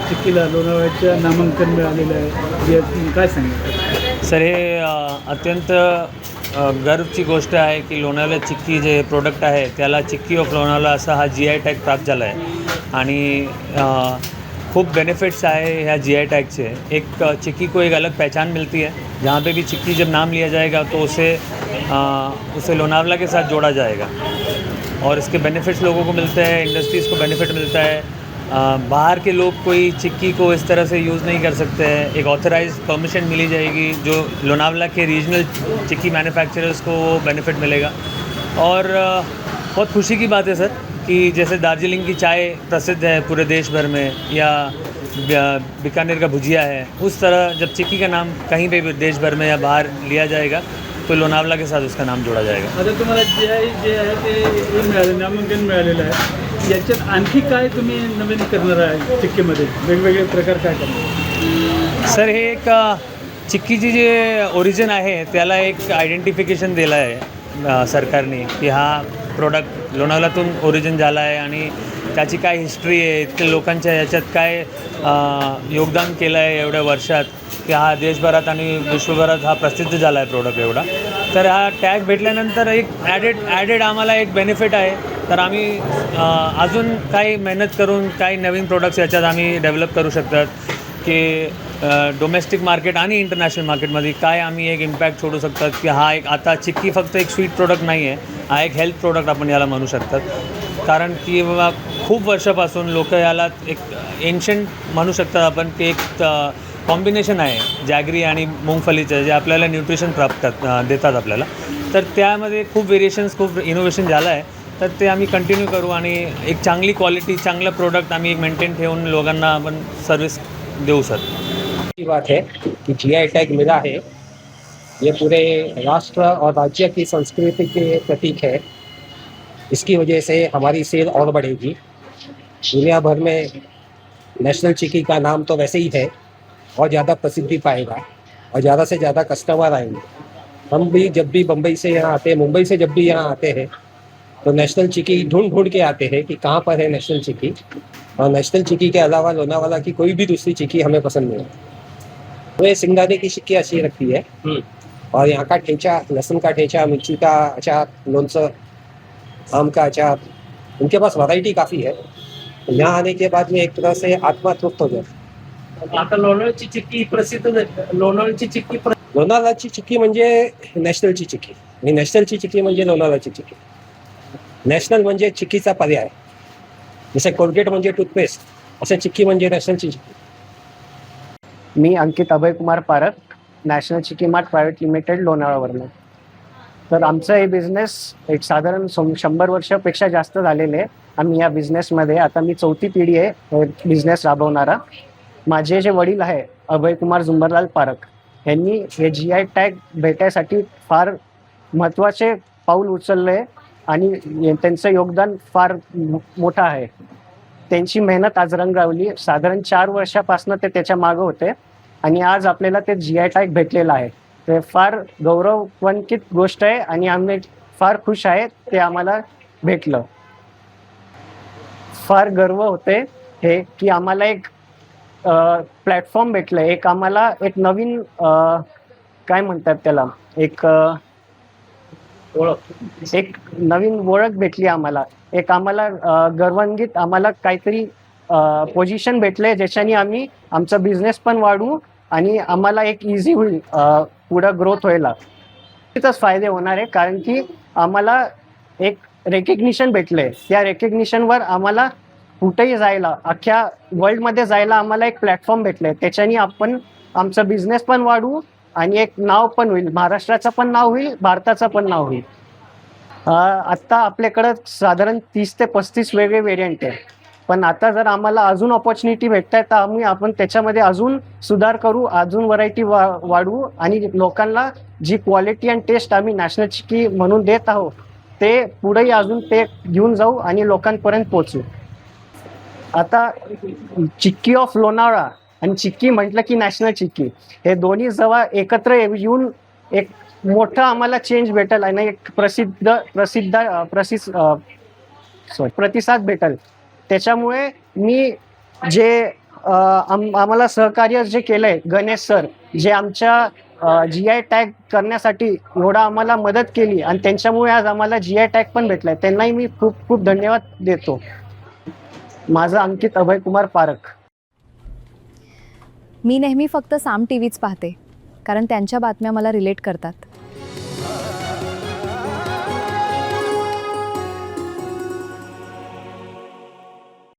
चिक्कीला लोणावळ्याचं नामांकन मिळालेलं आहे, हे काय सांगितलं? सर हे अत्यंत गर्वची गोष्ट आहे की लोणावळा चिक्की जे प्रोडक्ट आहे त्याला चिक्की ऑफ लोणावळा असा हा GI टॅग प्राप्त झाला आहे आणि खूब बेनिफिट्स आए ह्या GI टैग से। एक चिक्की को एक अलग पहचान मिलती है, जहाँ पे भी चिक्की जब नाम लिया जाएगा तो उसे लोनावला के साथ जोड़ा जाएगा और इसके बेनिफिट्स लोगों को मिलते हैं, इंडस्ट्रीज़ को बेनिफिट मिलता है। बाहर के लोग कोई चिक्की को इस तरह से यूज़ नहीं कर सकते हैं। एक ऑथराइज परमिशन मिली जाएगी जो लोनावला के रीजनल चिक्की मैन्युफैक्चरर्स को वो बेनिफिट मिलेगा। और बहुत खुशी की बात है सर कि जैसे दार्जिलिंग की चाय प्रसिद्ध है पूरे देश भर में या बीकानेर का भुजिया है, उस तरह जब चिक्की का नाम कहीं पे भी देश भर में या बाहर लिया जाएगा तो लोनावला के साथ उसका नाम जोड़ा जाएगा। आता तुम्हाला GI जे आहे ते हे मिळालं, नामांकन मिळालेलं आहे। याच्यात आणखी काय तुम्ही नवीन करणार आहे चिक्कीमध्ये? वेगवेगळे प्रकार काय करणार सर हे एक चिक्कीची जे ओरिजिन आहे त्याला एक आयडेंटिफिकेशन दिलं आहे सरकारने की हा प्रोडक्ट लोणावळ्यातून ओरिजिन झाला आहे आणि त्याची काय हिस्ट्री आहे, इतके लोकांच्या याच्यात काय योगदान केलं आहे एवढ्या वर्षात की हा देशभरात आणि विश्वभरात हा प्रसिद्ध झाला आहे प्रोडक्ट एवढा। तर हा टॅग भेटल्यानंतर एक ॲडेड आम्हाला एक बेनिफिट आहे। तर आम्ही अजून काही मेहनत करून काही नवीन प्रोडक्ट्स याच्यात आम्ही डेव्हलप करू शकतात की डोमेस्टिक मार्केट आणि इंटरनॅशनल मार्केटमध्ये काय आम्ही एक इम्पॅक्ट सोडू शकतात की हा एक आता चिक्की फक्त एक स्वीट प्रोडक्ट नाही आहे, हा एक हेल्थ प्रोडक्ट आपण याला म्हणू शकतात। कारण की खूप वर्षापासून लोक याला एक एन्शंट म्हणू शकतात आपण की एक कॉम्बिनेशन आहे जॅगरी आणि मूंगफलीचं जे आपल्याला न्यूट्रिशन प्राप्त देतात आपल्याला। तर त्यामध्ये खूप व्हेरिएशन्स, खूप इनोव्हेशन झालं आहे। तर ते आम्ही कंटिन्यू करू आणि एक चांगली क्वालिटी, चांगलं प्रोडक्ट आम्ही मेंटेन ठेवून लोकांना आपण सर्विस देऊ सर। की बात है कि GI टैग मिला है, ये पूरे राष्ट्र और राज्य की संस्कृति के प्रतीक है। इसकी वजह से हमारी सेल और बढ़ेगी। दुनिया भर में नेशनल चिक्की का नाम तो वैसे ही है और ज़्यादा प्रसिद्धि पाएगा और ज़्यादा से ज़्यादा कस्टमर आएंगे। हम भी जब भी बम्बई से यहाँ आते हैं, मुंबई से जब भी यहाँ आते हैं तो नेशनल चिक्की ढूंढ के आते हैं कि कहाँ पर है नेशनल चिक्की। और नेशनल चिक्की के अलावा लोनावाला की कोई भी दूसरी चिक्की हमें पसंद नहीं है। तो ये सिंगदाने की चिक्की अच्छी लगती है और यहाँ का ठेचा, लहसुन का ठेचा, मिर्ची का अचार, लोणचं, आम का अचार, उनके पास वैरायटी काफ़ी है। यहाँ आने के बाद में एक तरह से आत्मा तृप्त हो जाए। आता लोणावळ्याची चिक्की प्रसिद्ध लोणावळ्याची चिक्की लोणावळ्याची चिक्की म्हणजे नॅशनलची चिक्की आणि नॅशनलची चिक्की म्हणजे लोणावळ्याची चिक्की। नॅशनल म्हणजे चिक्कीचा पर्याय, जसे कोलगेट म्हणजे टूथपेस्ट, असे चिक्की म्हणजे नॅशनलची चिक्की। मी Ankit Abhaykumar Parakh, national chikki mart private limited लोणावळ्यावरनं। तर आमचं हे बिझनेस एक साधारण 100 वर्षापेक्षा जास्त झालेले आहे आम्ही या बिझनेसमध्ये। आता मी 4थी पिढी आहे बिझनेस राबवणारा। माझे जे वडील आहे अभयकुमार झुंबरलाल पारख, यांनी हे GI टॅग भेटायसाठी फार महत्त्वाचे पाऊल उचलले आणि त्यांचं योगदान फार मोठं आहे। त्यांची मेहनत आज रंग लावली। साधारण 4 वर्षापासून ते त्याच्या मागं होते आणि आज आपल्याला ते GI टॅग भेटलेलं आहे। ते फार गौरवान्वित गोष्ट आहे आणि आम्ही फार खुश आहे ते आम्हाला भेटलं। फार गर्व होते हे की आम्हाला एक प्लॅटफॉर्म भेटलं, एक आम्हाला एक नवीन काय म्हणतात त्याला, एक नवीन ओळख भेटली आम्हाला। एक आम्हाला गर्वान्वित आम्हाला काहीतरी पोझिशन भेटले ज्याच्याने आम्ही आमचा बिझनेस पण वाढवू आणि आम्हाला एक इझी होईल पुढं ग्रोथ व्हायला। तिथंच फायदे होणार आहे कारण की आम्हाला एक रेकग्निशन भेटले। त्या रेकग्निशनवर आम्हाला कुठेही जायला, अख्ख्या वर्ल्डमध्ये जायला आम्हाला एक प्लॅटफॉर्म भेटले। त्याच्याने आपण आमचा बिझनेस पण वाढवू आणि एक नाव पण होईल, महाराष्ट्राचं पण नाव होईल, भारताचं पण नाव होईल। आत्ता आपल्याकडं साधारण 30 ते 35 वेगळे व्हेरियंट आहे, पण आता जर आम्हाला अजून ऑपॉर्च्युनिटी भेटताय तर आपण त्याच्यामध्ये अजून सुधार करू, अजून व्हरायटी वाढवू आणि लोकांना जी क्वालिटी आणि टेस्ट आम्ही नॅशनल चिक्की म्हणून देत आहोत ते पुढेही अजून ते घेऊन जाऊ आणि लोकांपर्यंत पोहोचू। आता चिक्की ऑफ लोणावळा आणि चिक्की म्हटलं की नॅशनल चिक्की, हे दोन्ही जेव्हा एकत्र येऊन एक मोठं आम्हाला चेंज भेटेल आणि एक प्रतिसाद भेटेल। त्याच्यामुळे मी जे आम्हाला सहकार्य जे केलंय गणेश सर, जे आमच्या GI टॅग करण्यासाठी एवढा आम्हाला मदत केली आणि त्यांच्यामुळे आज आम्हाला GI टॅग पण भेटलाय, त्यांनाही मी खूप खूप धन्यवाद देतो. माझं अंकित अभय कुमार पारख. मी नेहमी फक्त साम टीव्हीच पाहते, कारण त्यांच्या बातम्या मला रिलेट करतात.